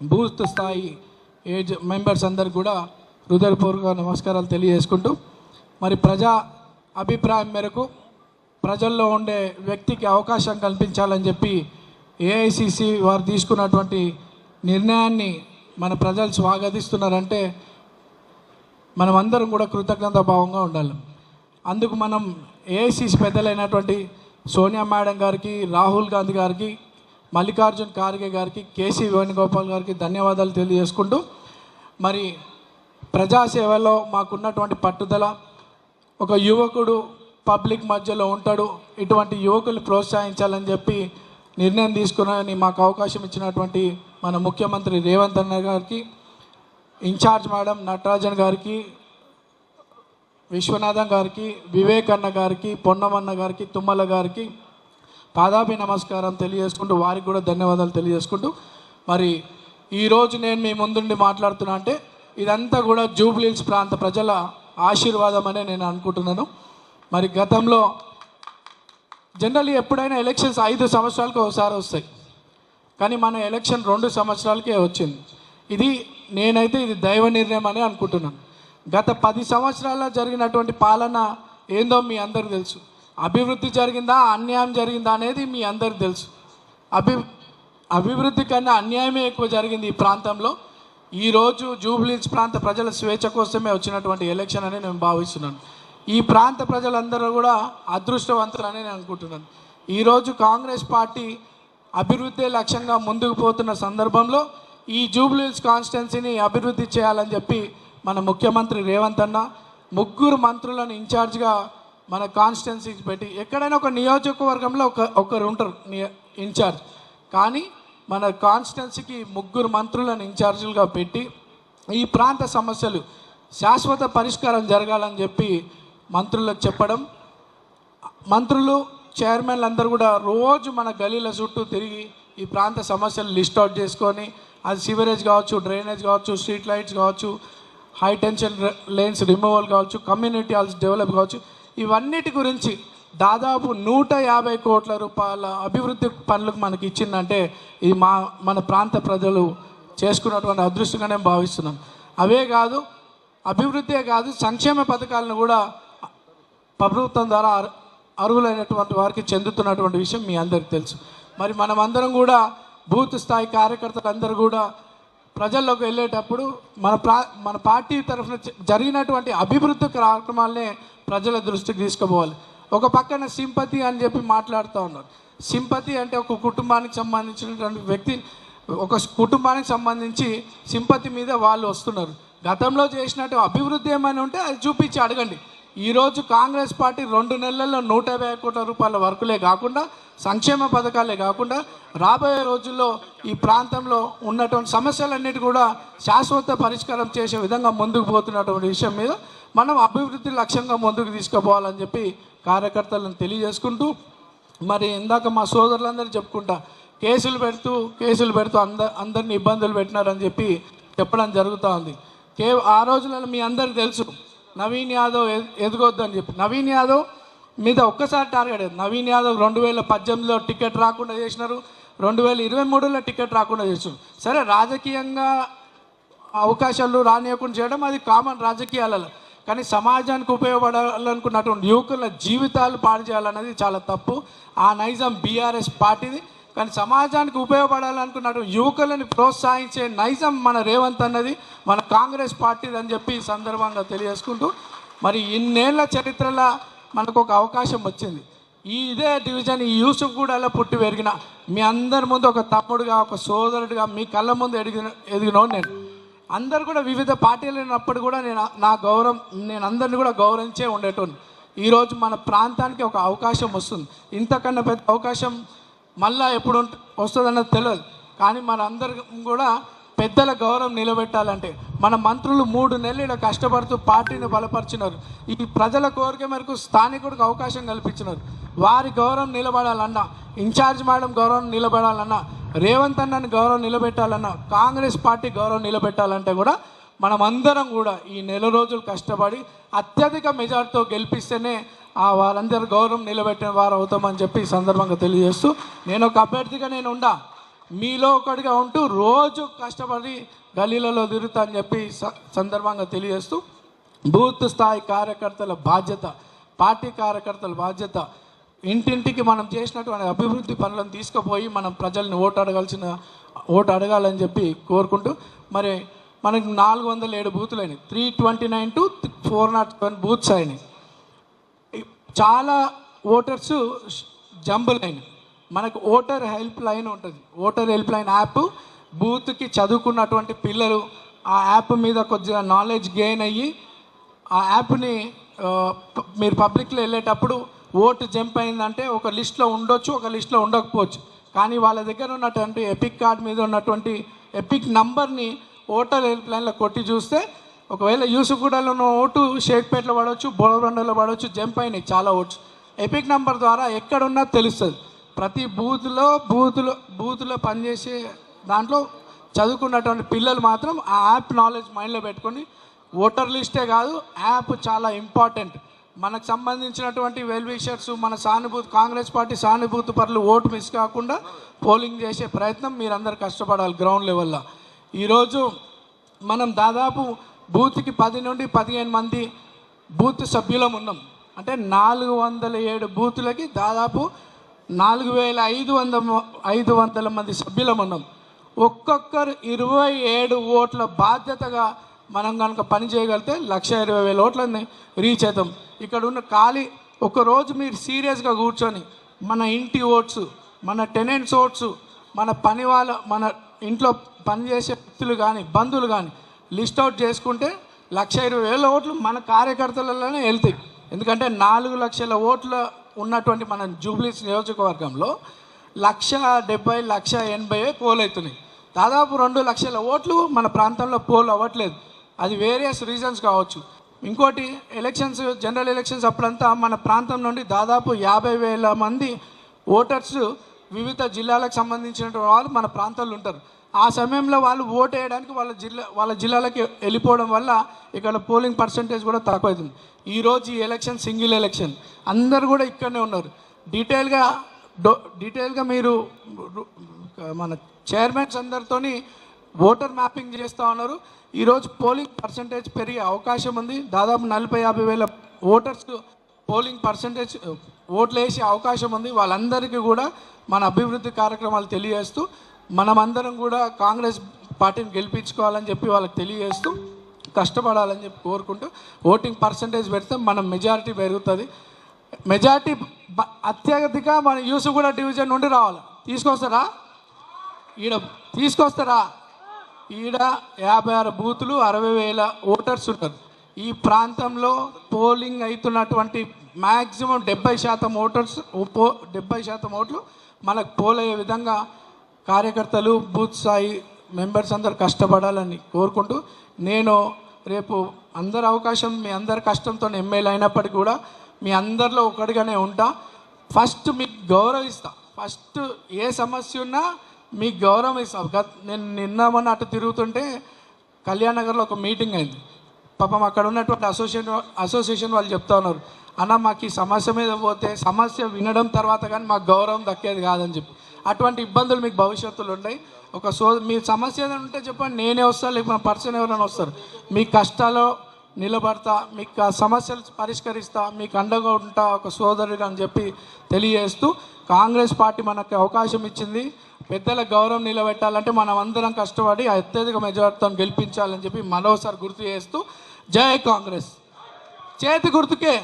Booth స్థాయి age members అందరికి కూడా హృదయపూర్వక నమస్కారాలు తెలియజేసుకుంటూ, మరి ప్రజా అభిప్రాయం మేరకు ప్రజల్లో ఉండే వ్యక్తికి అవకాశం కల్పించాలని చెప్పి ఏఐసిసి వారు తీసుకున్నటువంటి నిర్ణయాన్ని మన ప్రజలు స్వాగతిస్తున్నారంటే మనం అందరం కూడా కృతజ్ఞతా భావంగా ఉండాలి. అందుకు మనం ఏఐసిసి పెద్దలైనటువంటి సోనియా మేడం గారికి, రాహుల్ గాంధీ గారికి, మల్లికార్జున్ ఖార్గే గారికి, కేసీ వేణుగోపాల్ గారికి ధన్యవాదాలు తెలియజేసుకుంటూ, మరి ప్రజాసేవలో మాకున్నటువంటి పట్టుదల, ఒక యువకుడు పబ్లిక్ మధ్యలో ఉంటాడు, ఇటువంటి యువకుల్ని ప్రోత్సహించాలని చెప్పి నిర్ణయం తీసుకున్నారని మాకు అవకాశం ఇచ్చినటువంటి మన ముఖ్యమంత్రి రేవంత్ అన్న గారికి, ఇన్ఛార్జ్ మేడం నటరాజన్ గారికి, విశ్వనాథన్ గారికి, వివేక్ అన్న గారికి, పొన్నమన్న గారికి, తుమ్మల గారికి పాదాభి నమస్కారం తెలియజేసుకుంటూ వారికి కూడా ధన్యవాదాలు తెలియజేసుకుంటూ, మరి ఈరోజు నేను మీ ముందుండి మాట్లాడుతున్నా అంటే ఇదంతా కూడా జూబ్లీహిల్స్ ప్రాంత ప్రజల ఆశీర్వాదం అనే నేను అనుకుంటున్నాను. మరి గతంలో జనరల్లీ ఎప్పుడైనా ఎలక్షన్స్ 5 సంవత్సరాలకు ఒకసారి వస్తాయి, కానీ మన ఎలక్షన్ 2 సంవత్సరాలకే వచ్చింది. నేనైతే ఇది దైవ నిర్ణయం అని అనుకుంటున్నాను. గత 10 సంవత్సరాల్లో జరిగినటువంటి పాలన ఏందో మీ అందరికి తెలుసు. అభివృద్ధి జరిగిందా, అన్యాయం జరిగిందా అనేది మీ అందరికి తెలుసు. అభివృద్ధి కన్నా అన్యాయమే ఎక్కువ జరిగింది ఈ ప్రాంతంలో. ఈరోజు జూబ్లీహిల్స్ ప్రాంత ప్రజల స్వేచ్ఛ కోసమే వచ్చినటువంటి ఎలక్షన్ అని నేను భావిస్తున్నాను. ఈ ప్రాంత ప్రజలందరూ కూడా అదృష్టవంతులని నేను అనుకుంటున్నాను. ఈరోజు కాంగ్రెస్ పార్టీ అభివృద్ధి లక్ష్యంగా ముందుకు పోతున్న సందర్భంలో ఈ జూబ్లీహిల్స్ కాన్స్టిట్యున్సీని అభివృద్ధి చేయాలని చెప్పి మన ముఖ్యమంత్రి రేవంత్ అన్న 3 మంత్రులను ఇన్ఛార్జ్గా మన కాన్స్టిట్యున్సీకి పెట్టి, ఎక్కడైనా ఒక నియోజకవర్గంలో ఒకరు ఉంటారు ఇన్ఛార్జ్, కానీ మన కాన్స్టిట్యున్సీకి 3 మంత్రులను ఇన్ఛార్జీలుగా పెట్టి ఈ ప్రాంత సమస్యలు శాశ్వత పరిష్కారం జరగాలని చెప్పి మంత్రులకు చెప్పడం, మంత్రులు చైర్మన్లు అందరూ కూడా రోజు మన గలీల చుట్టూ తిరిగి ఈ ప్రాంత సమస్యలు లిస్ట్ అవుట్ చేసుకొని, అది సివరేజ్ కావచ్చు, డ్రైనేజ్ కావచ్చు, స్ట్రీట్ లైట్స్ కావచ్చు, హై టెన్షన్ లైన్స్ రిమూవల్ కావచ్చు, కమ్యూనిటీ హాల్స్ డెవలప్ కావచ్చు, ఇవన్నిటి గురించి దాదాపు 150 కోట్ల రూపాయల అభివృద్ధి పనులకు మనకి ఇచ్చిందంటే ఇది మన ప్రాంత ప్రజలు చేసుకున్నటువంటి అదృష్టంగానే భావిస్తున్నాం. అవే కాదు, అభివృద్ధే కాదు, సంక్షేమ పథకాలను కూడా ప్రభుత్వం ద్వారా అర్హులైనటువంటి వారికి చెందుతున్నటువంటి విషయం మీ అందరికీ తెలుసు. మరి మనమందరం కూడా బూత్ స్థాయి కార్యకర్తలందరూ కూడా ప్రజల్లోకి వెళ్ళేటప్పుడు మన పార్టీ తరఫున జరిగినటువంటి అభివృద్ధి కార్యక్రమాలనే ప్రజల దృష్టికి తీసుకుపోవాలి. ఒక పక్కన సింపతి అని చెప్పి మాట్లాడుతూ ఉన్నారు. సింపతి అంటే ఒక కుటుంబానికి సంబంధించినటువంటి వ్యక్తి, ఒక కుటుంబానికి సంబంధించి సింపతి మీద వాళ్ళు వస్తున్నారు. గతంలో చేసినట్టు అభివృద్ధి ఏమైనా ఉంటే అది చూపించి అడగండి. ఈరోజు కాంగ్రెస్ పార్టీ 2 నెలల్లో 150 కోట్ల రూపాయల వర్కులే కాకుండా, సంక్షేమ పథకాలే కాకుండా, రాబోయే రోజుల్లో ఈ ప్రాంతంలో ఉన్నటువంటి సమస్యలన్నిటి కూడా శాశ్వత పరిష్కారం చేసే విధంగా ముందుకు పోతున్నటువంటి విషయం మీద మనం అభివృద్ధి లక్ష్యంగా ముందుకు తీసుకుపోవాలని చెప్పి కార్యకర్తలను తెలియజేసుకుంటూ, మరి ఇందాక మా సోదరులందరూ చెప్పుకుంటా కేసులు పెడుతూ అందరినీ ఇబ్బందులు పెట్టినారని చెప్పి చెప్పడం జరుగుతూ ఉంది. ఆ రోజులలో మీ అందరికీ తెలుసు నవీన్ యాదవ్ ఎదగొద్దు అని చెప్పి. నవీన్ యాదవ్ మీద ఒక్కసారి టార్గెట్. నవీన్ యాదవ్ 2018లో టికెట్ రాకుండా చేసినారు, 2023లో టికెట్ రాకుండా చేసినారు. సరే, రాజకీయంగా అవకాశాలు రానియకుండా చేయడం అది కామన్ రాజకీయాలలో, కానీ సమాజానికి ఉపయోగపడాలనుకున్నటువంటి యువకుల జీవితాలు పాడు చేయాలన్నది చాలా తప్పు. ఆ నైజం బీఆర్ఎస్ పార్టీది. కానీ సమాజానికి ఉపయోగపడాలనుకున్నటువంటి యువకులని ప్రోత్సహించే నైజం మన రేవంత్ అన్నది, మన కాంగ్రెస్ పార్టీది అని చెప్పి ఈ సందర్భంగా తెలియజేసుకుంటూ, మరి ఇన్నేళ్ల చరిత్రలో మనకు ఒక అవకాశం వచ్చింది. ఇదే డివిజన్ ఈ యూసుఫ్గూడలో పుట్టి పెరిగిన మీ అందరి ముందు ఒక తమ్ముడుగా, ఒక సోదరుడిగా మీ కళ్ళ ముందు ఎదిగినోడు నేను. అందరు కూడా వివిధ పార్టీలు ఉన్నప్పుడు కూడా నేను అందరిని కూడా గౌరవించే ఉండేటోని. ఈరోజు మన ప్రాంతానికి ఒక అవకాశం వస్తుంది. ఇంతకన్నా పెద్ద అవకాశం మళ్ళీ ఎప్పుడు వస్తుందన్నది తెలియదు, కానీ మన అందరం కూడా పెద్దల గౌరవం నిలబెట్టాలంటే మన మంత్రులు 3 నెలలు ఇలా కష్టపడుతూ పార్టీని బలపరిచినారు. ఈ ప్రజల కోరిక మేరకు స్థానికుడికి అవకాశం కల్పించినారు. వారి గౌరవం నిలబడాలన్నా, ఇన్ఛార్జ్ మేడం గౌరవం నిలబడాలన్నా, రేవంత్ అన్నని గౌరవం నిలబెట్టాలన్నా, కాంగ్రెస్ పార్టీ గౌరవం నిలబెట్టాలంటే కూడా మనమందరం కూడా ఈ నెల రోజులు కష్టపడి అత్యధిక మెజార్టీతో గెలిపిస్తేనే వారందరి గౌరవం నిలబెట్టిన వారు అవుతామని చెప్పి ఈ సందర్భంగా తెలియజేస్తూ, నేను ఒక అభ్యర్థిగా నేను ఉండా. మీలో ఒకటిగా ఉంటూ రోజు కష్టపడి గలీలలో తిరుగుతా అని చెప్పి సందర్భంగా తెలియజేస్తూ, బూత్ స్థాయి కార్యకర్తల బాధ్యత, పార్టీ కార్యకర్తల బాధ్యత, ఇంటింటికి మనం చేసినటువంటి అభివృద్ధి పనులను తీసుకుపోయి మనం ప్రజల్ని ఓటు అడగాలని చెప్పి కోరుకుంటూ, మరి మనకు 407 బూతులు అయినాయి, 329 to 407 బూత్స్ అయినాయి. చాలా ఓటర్స్ జంబుల్ అయినాయి. మనకు ఓటర్ హెల్ప్ లైన్ ఉంటుంది. ఓటర్ హెల్ప్ లైన్ యాప్, బూత్కి చదువుకున్నటువంటి పిల్లలు ఆ యాప్ మీద కొద్దిగా నాలెడ్జ్ గెయిన్ అయ్యి ఆ యాప్ని మీరు పబ్లిక్లో వెళ్ళేటప్పుడు ఓటు జంప్ అయిందంటే ఒక లిస్ట్లో ఉండొచ్చు, ఒక లిస్ట్లో ఉండకపోవచ్చు. కానీ వాళ్ళ దగ్గర ఉన్నటువంటి ఎపిక్ కార్డ్ మీద ఉన్నటువంటి ఎపిక్ నంబర్ని ఓటర్ హెల్ప్ లైన్లో కొట్టి చూస్తే ఒకవేళ యూసుఫ్గూడలో ఉన్న ఓటు షేక్పేటలో పడవచ్చు, బోడబండలో పడవచ్చు, జంప్ అయినాయి చాలా ఓట్స్. ఎపిక్ నంబర్ ద్వారా ఎక్కడున్నా తెలుస్తుంది. ప్రతి బూత్లో పనిచేసే దాంట్లో చదువుకున్నటువంటి పిల్లలు మాత్రం ఆ యాప్ నాలెడ్జ్ మైండ్లో పెట్టుకొని, ఓటర్ లిస్టే కాదు యాప్ చాలా ఇంపార్టెంట్. మనకు సంబంధించినటువంటి వెల్ విషర్స్, మన కాంగ్రెస్ పార్టీ సానుభూతి పరులు ఓటు మిస్ కాకుండా పోలింగ్ చేసే ప్రయత్నం మీరందరూ కష్టపడాలి గ్రౌండ్ లెవెల్లో. ఈరోజు మనం దాదాపు బూత్కి 10 నుండి 15 మంది బూత్ సభ్యులం ఉన్నాం. అంటే 407 బూతులకి దాదాపు 4500 మంది సభ్యులం ఉన్నాం. ఒక్కొక్కరు 27 ఓట్ల బాధ్యతగా మనం కనుక పని చేయగలిగితే 1,20,000 ఓట్లని రీచ్ అవుతాం. ఇక్కడ ఉన్న ఒకరోజు మీరు సీరియస్గా కూర్చొని మన ఇంటి ఓట్స్, మన టెనెంట్స్ ఓట్స్, మన ఇంట్లో పనిచేసే వ్యక్తులు కానీ బంధువులు కానీ లిస్ట్ అవుట్ చేసుకుంటే 1,20,000 ఓట్లు మన కార్యకర్తలలోనే వెళ్తాయి. ఎందుకంటే 4 లక్షల ఓట్లు ఉన్నటువంటి మన జూబ్లీస్ నియోజకవర్గంలో 1,70,000, 1,80,000 పోల్ అవుతున్నాయి. దాదాపు 2 లక్షల ఓట్లు మన ప్రాంతంలో పోల్ అవ్వట్లేదు. అది వేరియస్ రీజన్స్ కావచ్చు. ఇంకోటి జనరల్ ఎలక్షన్స్ అప్పుడంతా మన ప్రాంతం నుండి దాదాపు 50,000 మంది ఓటర్స్ వివిధ జిల్లాలకు సంబంధించిన వాళ్ళు మన ప్రాంతాల్లో ఉంటారు. ఆ సమయంలో వాళ్ళు ఓటు వేయడానికి వాళ్ళ జిల్లాలకు వెళ్ళిపోవడం వల్ల ఇక్కడ పోలింగ్ పర్సంటేజ్ కూడా తక్కువ అవుతుంది. ఈరోజు ఈ ఎలక్షన్ సింగిల్ ఎలక్షన్, అందరు కూడా ఇక్కడనే ఉన్నారు. డీటెయిల్గా మీరు మన చైర్మన్స్ అందరితోని ఓటర్ మ్యాపింగ్ చేస్తూ ఉన్నారు. ఈరోజు పోలింగ్ పర్సంటేజ్ పెరిగే అవకాశం ఉంది. దాదాపు 40,000-50,000 ఓటర్స్ పోలింగ్ పర్సంటేజ్ ఓట్లు వేసే అవకాశం ఉంది. వాళ్ళందరికీ కూడా మన అభివృద్ధి కార్యక్రమాలు తెలియజేస్తూ, మనమందరం కూడా కాంగ్రెస్ పార్టీని గెలిపించుకోవాలని చెప్పి వాళ్ళకి తెలియజేస్తూ కష్టపడాలని చెప్పి కోరుకుంటూ, ఓటింగ్ పర్సంటేజ్ పెడితే మనం మెజారిటీ పెరుగుతుంది. మెజారిటీ అత్యధిక మన యూసుఫ్గూడ డివిజన్ నుండి రావాలి. తీసుకొస్తారా? తీసుకొస్తారా? ఈడ 56 బూతులు, 60,000 ఓటర్స్ ఉంటారు. ఈ ప్రాంతంలో పోలింగ్ అవుతున్నటువంటి మ్యాక్సిమం 70% ఓట్లు మనకు పోల్ అయ్యే విధంగా కార్యకర్తలు, బూత్ స్థాయి మెంబర్స్ అందరు కష్టపడాలని కోరుకుంటూ, నేను రేపు మీ అందరి కష్టంతో ఎమ్మెల్యే అయినప్పటికీ కూడా మీ అందరిలో ఒకటిగానే ఉంటా. ఫస్ట్ మీకు గౌరవిస్తా. ఫస్ట్ ఏ సమస్య ఉన్నా మీకు గౌరవం ఇస్తాం. నేను మొన్న అటు తిరుగుతుంటే కళ్యాణ్ నగర్లో ఒక మీటింగ్ అయింది. పాపం అక్కడ ఉన్నటువంటి అసోసియేషన్ వాళ్ళు చెప్తా ఉన్నారు, అన్న మాకు ఈ సమస్య మీద పోతే సమస్య వినడం తర్వాత కానీ మాకు గౌరవం దక్కేది కాదని చెప్పి. అటువంటి ఇబ్బందులు మీకు భవిష్యత్తులో ఉంటాయి. మీ సమస్య ఏదైనా ఉంటే చెప్పండి, నేనే వస్తాను, లేకపోతే పర్సన్ ఎవరైనా వస్తారు. మీ కష్టాల్లో నిలబడతా, మీకు ఆ సమస్యలు పరిష్కరిస్తా, మీకు అండగా ఉంటా ఒక సోదరుడు అని చెప్పి తెలియజేస్తూ, కాంగ్రెస్ పార్టీ మనకు అవకాశం ఇచ్చింది. పెద్దల గౌరవం నిలబెట్టాలంటే మనం అందరం కష్టపడి అత్యధిక మెజార్టీతో గెలిపించాలని చెప్పి మరోసారి గుర్తు చేస్తూ, జై కాంగ్రెస్. చేతి గుర్తుకే